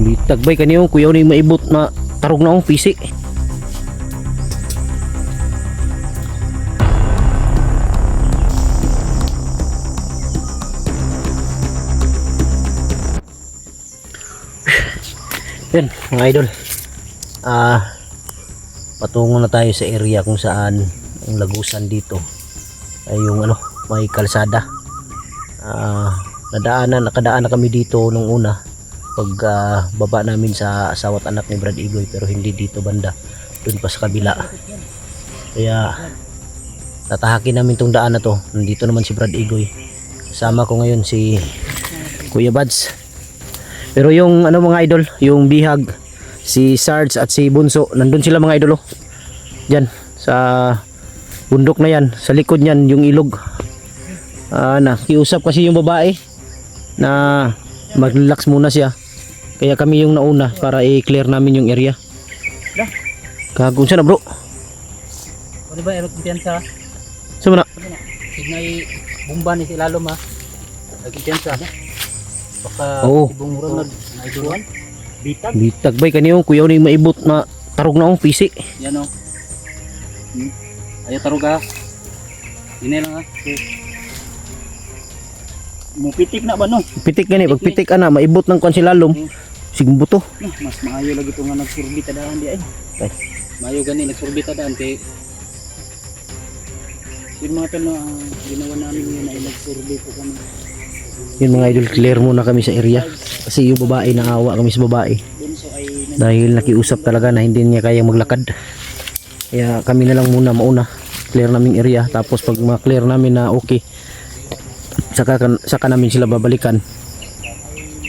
Bitag bay kaniyo kuyaw ni maibot na tarog na ang pisi. Yan mga idol, patungo na tayo sa area kung saan ang lagusan dito ay yung may kalsada. Nakadaan na kami dito nung una pag baba namin sa asawa't anak ni Brad Igoy, pero hindi dito banda, dun pa sa kabila. Kaya tatahakin namin tong daan na to. Nandito naman si Brad Igoy, kasama ko ngayon si Kuya Bads. Pero yung mga idol, yung bihag, si Sarge at si Bunso, nandun sila mga idol Diyan sa bundok na yan, sa likod niyan yung ilog. Nakiusap kasi yung babae na mag-relax muna siya. Kaya kami yung nauna para i-clear namin yung area. Kagong siya na bro. Ano ba erot kumpiyansa? Saan mo na? Signay bumba ni si Lalom ha. Nagkumpiyansa na. Baka ibong murag na iduluan. Bitag bay kaniyo kuyaw ni maibot na tarog na ang pisi. Yan o. Ayaw tarog ha. Hindi lang ha. Mupitik na ba no? Pitik gani, pag pitik ana maibot ng kwan si Lalom. Sige buto. Mas maayo lagi ito nga nagsurbit daan di ay. Maayo gani nagsurbit daan kay yung mga talo ang ginawa namin yun ay nagsurbit po kami. Yun mga idol, clear muna kami sa area kasi yung babae, naawa kami sa babae dahil nakiusap talaga na hindi niya kayang maglakad. Kaya kami na lang muna mauna, clear namin area, tapos pag ma-clear namin na okay, saka namin sila babalikan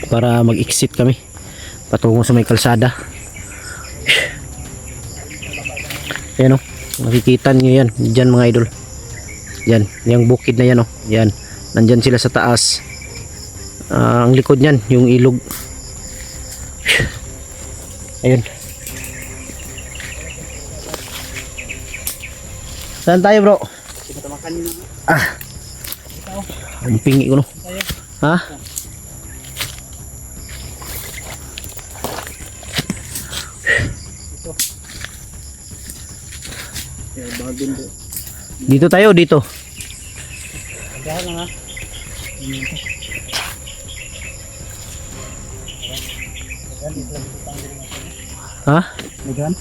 para mag-exit kami patungo sa may kalsada. Ayan nakikita nyo yan dyan mga idol, yan, yung bukid na yan yan, nandyan sila sa taas. Ang likod niyan yung ilog. Ayun. Saan tayo bro? Ang pingi ko no. Ha? Dito tayo dito. Ha? Magan?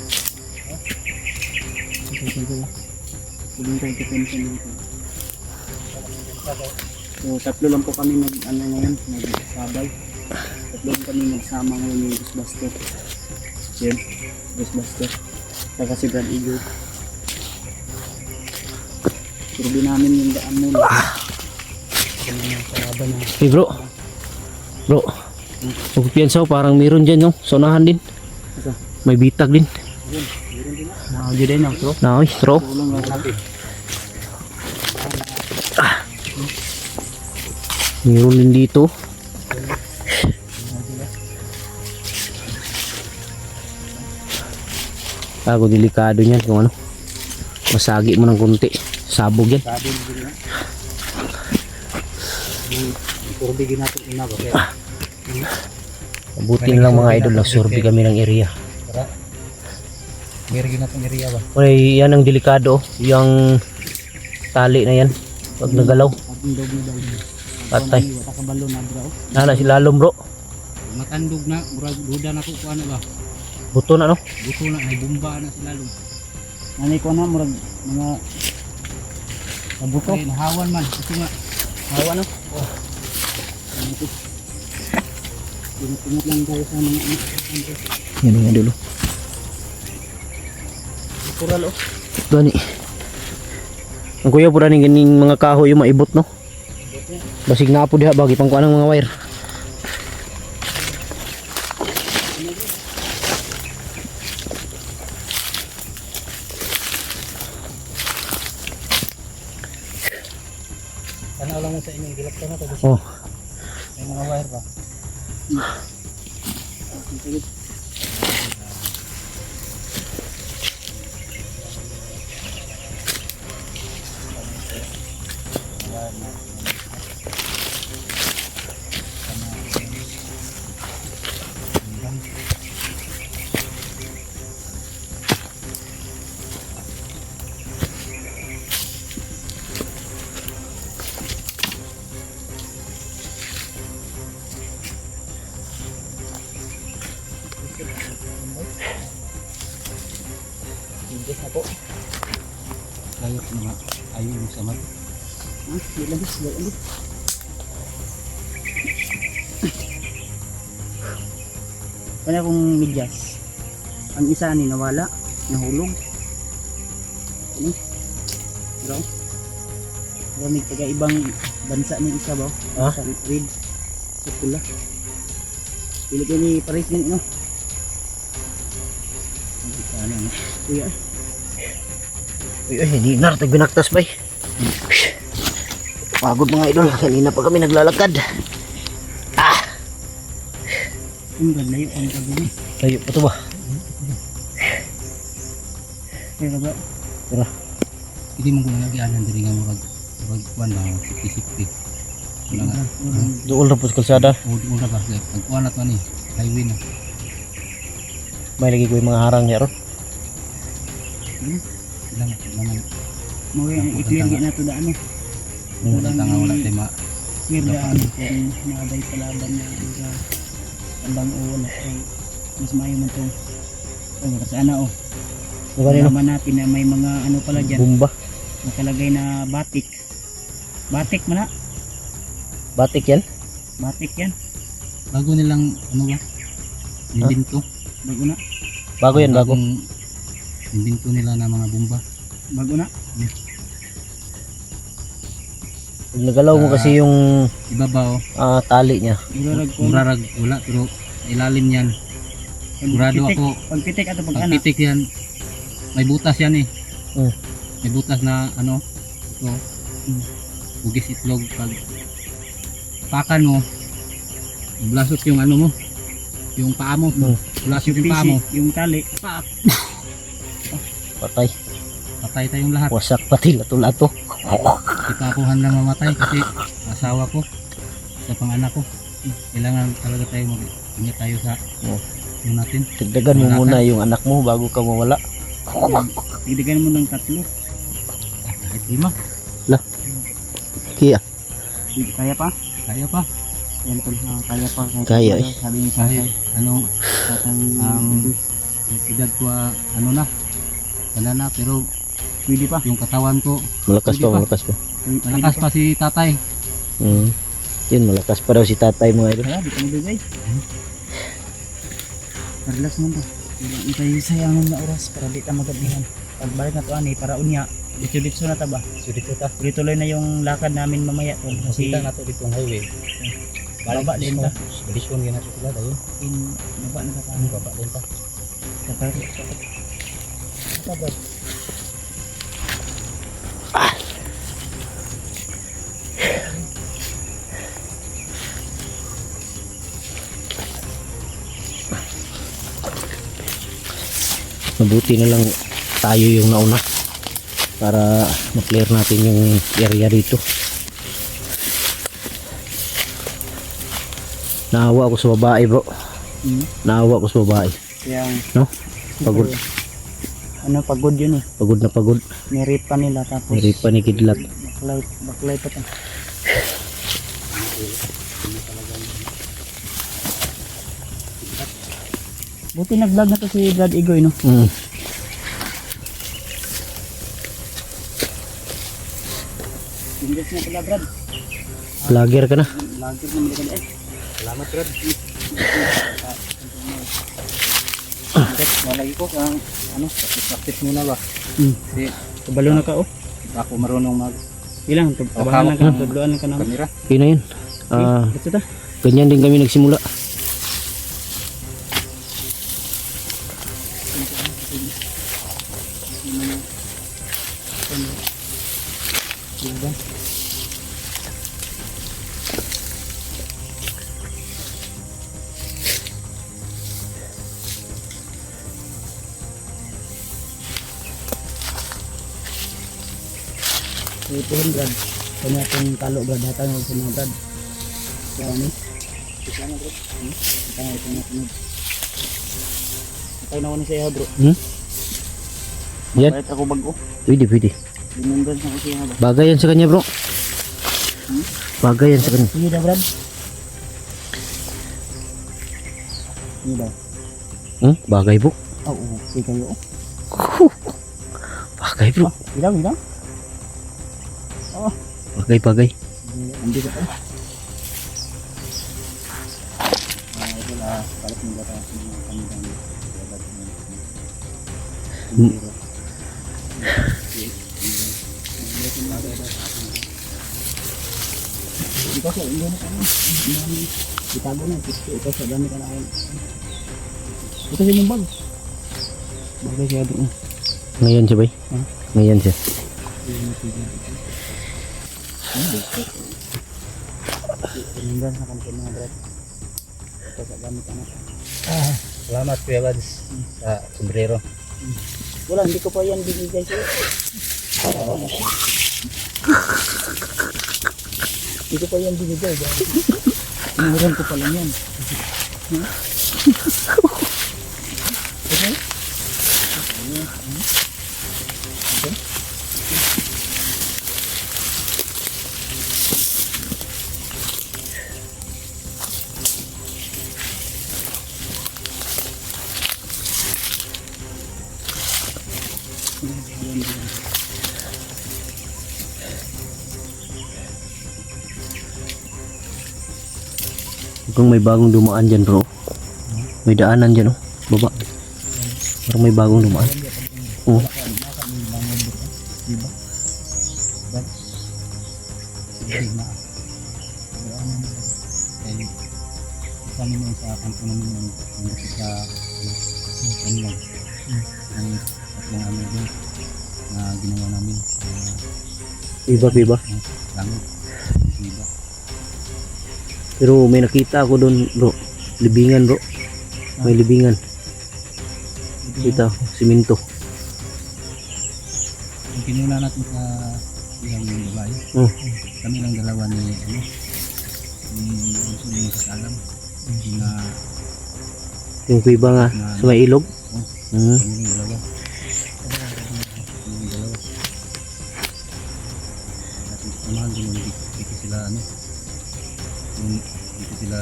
So, tatlo lang po kami ngayon, nagsabay. Tatlo kami nagsama ngayon yung Ghostbuster. Yan, Ghostbuster. Saka si Brad Igoy. Survey namin yung daan muna. Hey bro. Bro. Kumpiyansa parang meron dyan yung sonahan din. May bitag din. Nakaudio din yung bro. Bro. Meron din dito. Ako delikado niyan kung masagi mo ng konti. Sabog yan. Survey natin ina ba? Mabuti lang mga idol, nag-survey kami ng area. Meron na itong area ba? Okay, yan ang delikado. Yung tali na yan. Pag nagalaw. Patay. Nana si Lalom bro. Matandog na. Duda na ko ano ba? Buto na no? Buto na. May bumba na si Lalom. Nanay ko na. Murag mga buto. Hawan man. Ito nga. Hawan no? Tingat lang tayo sa mga yan nga dulo. natural Gani. Ang kuya pura ning ganing mga kahoy yung maibot no. Basig na po diha bagi pang kuan ng mga wire. Sana lang mo sa inyong dilap ka na to. Oh. May mga wire ba? Hindi na po. Layok na ayaw yung samad. Hindi lang guys. Hindi. Kaya akong medyas. Ang isa ni nawala. Nahulog. Ano? Bro? May taga-ibang bansa ng isa ba? Ah? Sa red. Sa pula. Pili kayo ni Paris din, no? Ano, ano? Kuya, Uy, hindi na. Tagbinaktas ba eh. Pagod mga idol. Kanina pa kami naglalakad. ang ganda yung ang ganda. Layo pa to ba? Kaya ba? Hindi mo kung nagyanan diri nga murag kuan lang 50-50. Wala nga. Doon na po sa kalsada. Una ba pag kuan na to ni highway na. May lagi ko yung mga harang niya ron. Lang naman. Mo yung i-clear di na to daan eh. Wala tanga wala tay ma. Clear daan kung maaday palaban na sa andang uwan ay mas maayo man to. Oh, kasi ana oh. Ano kanino? Naman natin na may mga ano pala dyan. Bumba. Nakalagay na batik. Batik man na. Batik yan. Batik yan. Bago nilang ano ba? Nimbinto. Bago na. Bago yan, bago. Nimbinto nila na mga bomba. Bago na. Pag nagalaw mo kasi yung Ibabaw, tali niya. Murarag ko. murarag wala pero ilalim yan. Sigurado ako. Pagpitik ato pag Pag anak. pitik yan, may butas yan eh. Hmm. May butas na ano, ito, bugis itlog. Pag pakan mo, blasot yung ano mo, yung paa mo, blasot yung paa mo, Yung tali. Patay. patay tayong lahat. Wasak pati lato-lato. Kita ako handang mamatay kasi asawa ko, sa panganak ko. Kailangan talaga tayo mag-ingat tayo sa ano natin. Dagdagan mo muna yung anak mo bago ka mawala. Digdagan mo ng 3. Kahit 5, Kaya. Kaya pa? kaya pa. Yan tol, kaya pa. Kaya eh. Sabi ni Kahit ano, tatay. edad ko ano na, wala na, pero Pwede pa. yung katawan ko, Malakas pa, Pwede pa. malakas pa. malakas pa si tatay. Yun, malakas pa daw si tatay mga idol. Kaya, di ka nabigay. Parlas mo to. Itay sayangan na oras para di ta magabihan. Pagbalik na to ani para unya. Dito na ta ba? Dito ta. Tuloy na yung lakad namin mamaya tol. Kasi Kita na to ditong highway. baba din ta. Balisyon yan na sila dayon. In baba na ta. Baba din ta. Kapag Mabuti na lang tayo yung nauna para ma-clear natin yung area dito. Naawa ako sa babae bro. Naawa ako sa babae. Kaya No? Pagod. ano pagod yun eh. Pagod na pagod. Nirip pa nila tapos May pa ni Kidlat. baklay pa ta. Buti nag-vlog na to si Brad Igoy no. Indes na pala Brad. Vlogger ka na. Vlogger na mali ka na eh. Salamat Brad. Malagi ko kang ano, Practice muna ba? Kasi kabalo na ka oh. Ako marunong mag Ilang tabahan ka, tudloan ka naman. kamera. Okay na yun. Ito ta. Ganyan din kami nagsimula. Ito yung Brad. Kanya itong talo Brad. Hatang sa mga Brad. Ito ano? Ito ano Brad? Ito na ito na sunod. Patay na ako ni siya bro. Yan. Palit ako bago. Pwede, pwede. Limundan sa ko siya ba? Bagay yan sa kanya bro. Bagay yan sa kanya. Sige na Brad. Sige ba? Bagay bro. Oo, okay kayo. Bagay bro. Hilang, hilang. Bagay. Hindi ka pa. Ito na, kalat ng bata sa mga kanilang labad ng ito sa hindi na kami. Itago na. Ito sa dami ka na kayo. Ito sa yung bag. Bagay siya doon. Ngayon siya bay? Ngayon siya. Pinundan sa kanto mga brad. Ito sa gamit ka na. Salamat Kuya Bads sa sombrero. Wala, hindi ko pa yan binigay sa'yo. Hindi ko pa yan binigay. Meron ko pa lang yan. Okay? Okay? Kung may bagong dumaan dyan bro. May daanan dyan oh. Baba. Parang may bagong dumaan. Oh. Diba? Kami naman sa kanto namin yung nandito sa kanilog. Ang tatlong ano doon na ginawa namin. Piba. Langit. Diba? Pero may nakita ako doon bro. Libingan bro. May libingan. Kita, simento. Yung kinuna natin sa ilang babae. Kami lang dalawa ni ni kasalam. Na Yung piba nga sa may ilog. kami lang dalawa. Kami dalawa. Samahan din yung dito sila dito sila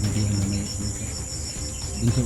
nadihan na may dun sa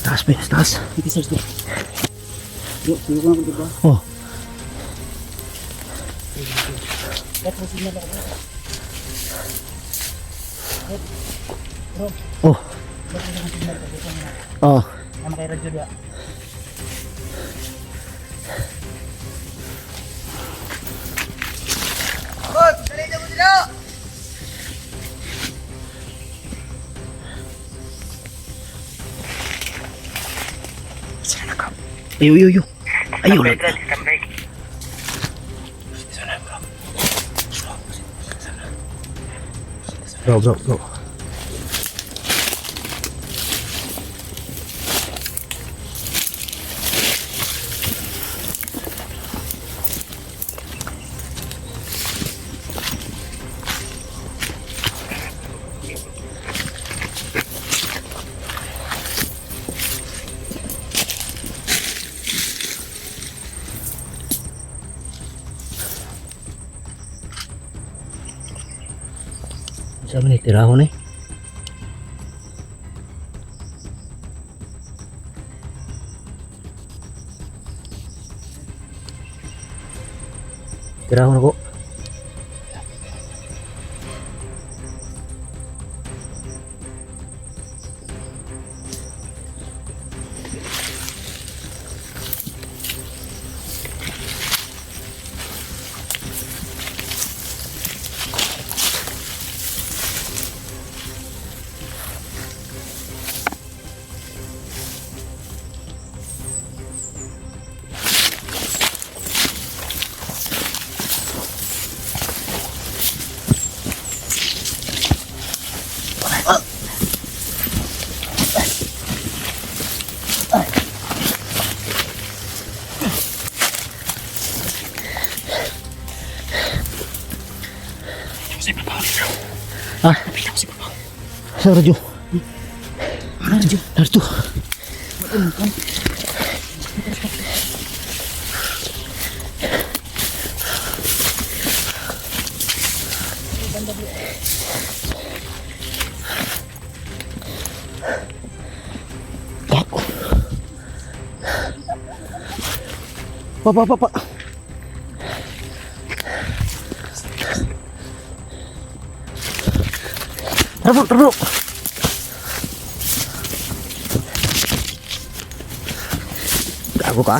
Taas pa, taas. Ito sir, sir. Bro, sino ko na diba? Oh. Ba't mo signal ako? Oh. Ba't mo signal ako? Dito na. Oh. Nama kay radyo dia. Ayo. Ayo. Bro. Saan man itirahon eh? Tirahon ako. Ah, saan radyo? Radyo. Narito. Pa. Taro. Gago ka?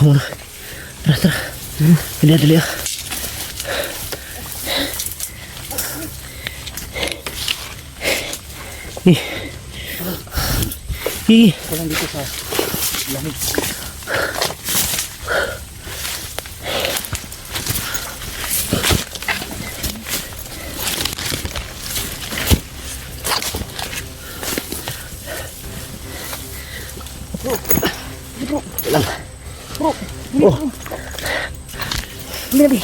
Muna. Tara. Dali ah. Parang dito sa lamig. Bro. Oh. Baby.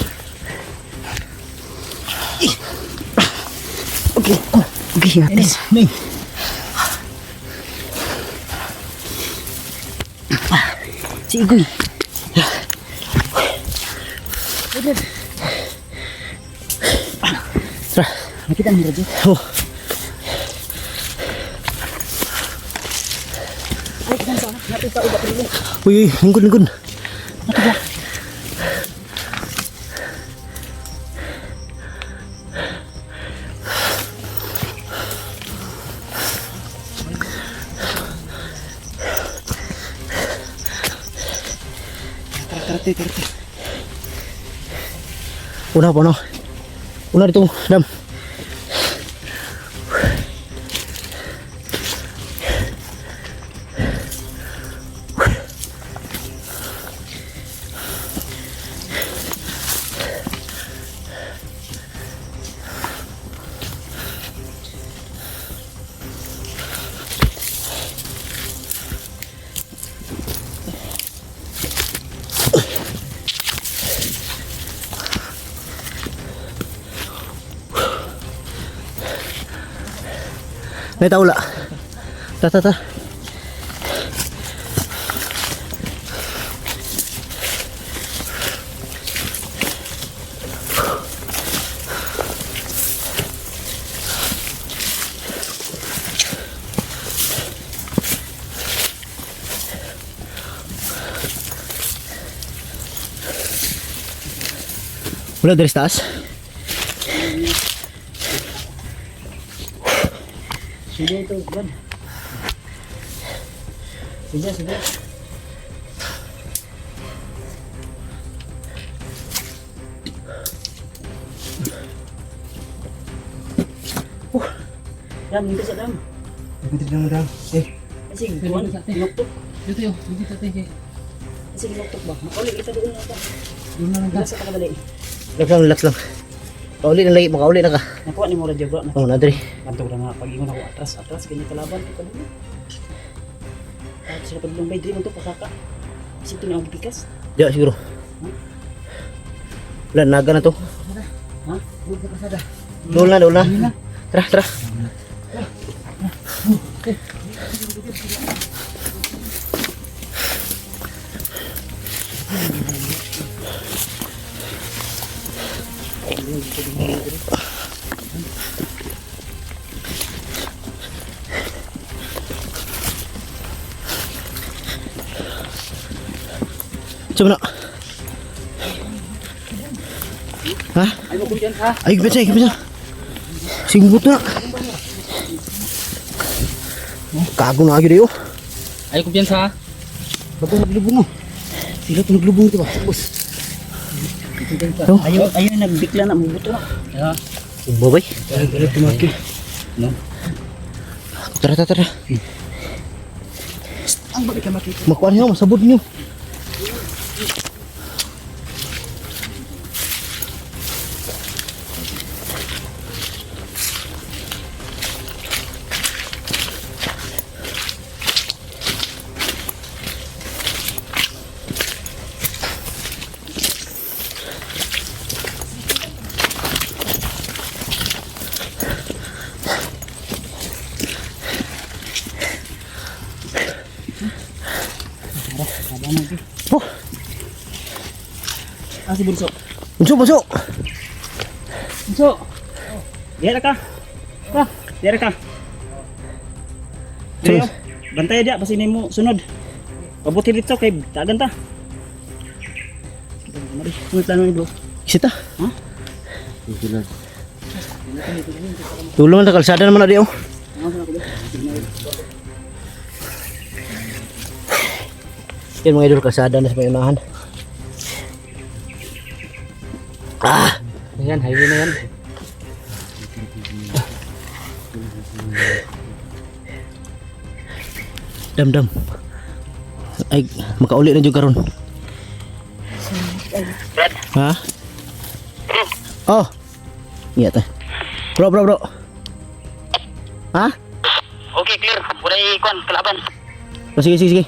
Okay, atis. Ning. Si Igoy. Tara. Nakita mo radyo? Oh. Ay, kita sana. Nakita ubat rin. Uy, lingkod. Nakita. Tara. Una po no. Una dito, dam. May taula. Ta. Wala dari sa taas. Sige ito, Brad. Sige. Dam, dito sa dam. Dito lang dam. Sige, kuwan. Tinuktok. Dito yun. Dito tayo. Sige, tinuktok ba? Makauli kita doon na ito. Doon na lang Wala sa takadali. Relax lang. Kauli na lagi, makauli na ka. Nakuha ni mo radyo, bro. Oh, nadri. Kanto ko na pag-ingon ako atras. Ganyan kalaban ko kanina. At sila paglumbay, di mo ito pasaka. Sito na ang bigas. Diya siguro. Wala, naga na to. Ha? Huwag ka kasada. Doon na. Tara. Coba nak. Hah? Ay, wag ko dyan ha. Ay, bisa. Singbut na. Kago na lagi deh. Ay kumpiyansa. Bago naglubong mo. Sila ito naglubong ito ba? Bus. Ayaw nagbikla na. Mabuto na. Ya. Babay. Galit tumaki. No. Tara. Ang balik ka makita. Makuha niyo, masabot niyo. Oh, Si Bunso. masuk. Bunso. Diyan ka. Diyan ka. Terus. Bantay dia pasti mo sunod. Pabuti dito kay tagan ta. Mari, sunod tanong ni bro. Sita. Hah? Tulungan na kalsada naman na di oh. Yan mga idol, kalsada na sa may unahan. Ayan, highway na yan. Dam. Ay, makauli na juga ron. Ha? Oh. Iya teh. Bro. Ha? Okay, clear. Udah ikon kelaban. Oh, sige.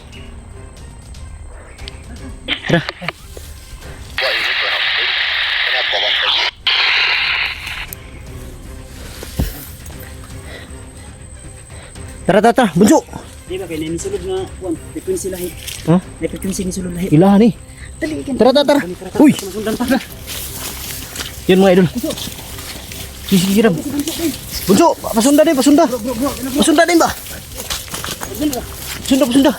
Tara. Tara. Bunso. Di ba kay sulod nga kuan, frequency lahi. Ha? May frequency ni sulod lahi. Ilahan ni. Dali ikan. Tara. Uy. Masundan pa. Yan mga idol. Sige. Bunso, pasunda din. Pasunda din ba? Pasunda.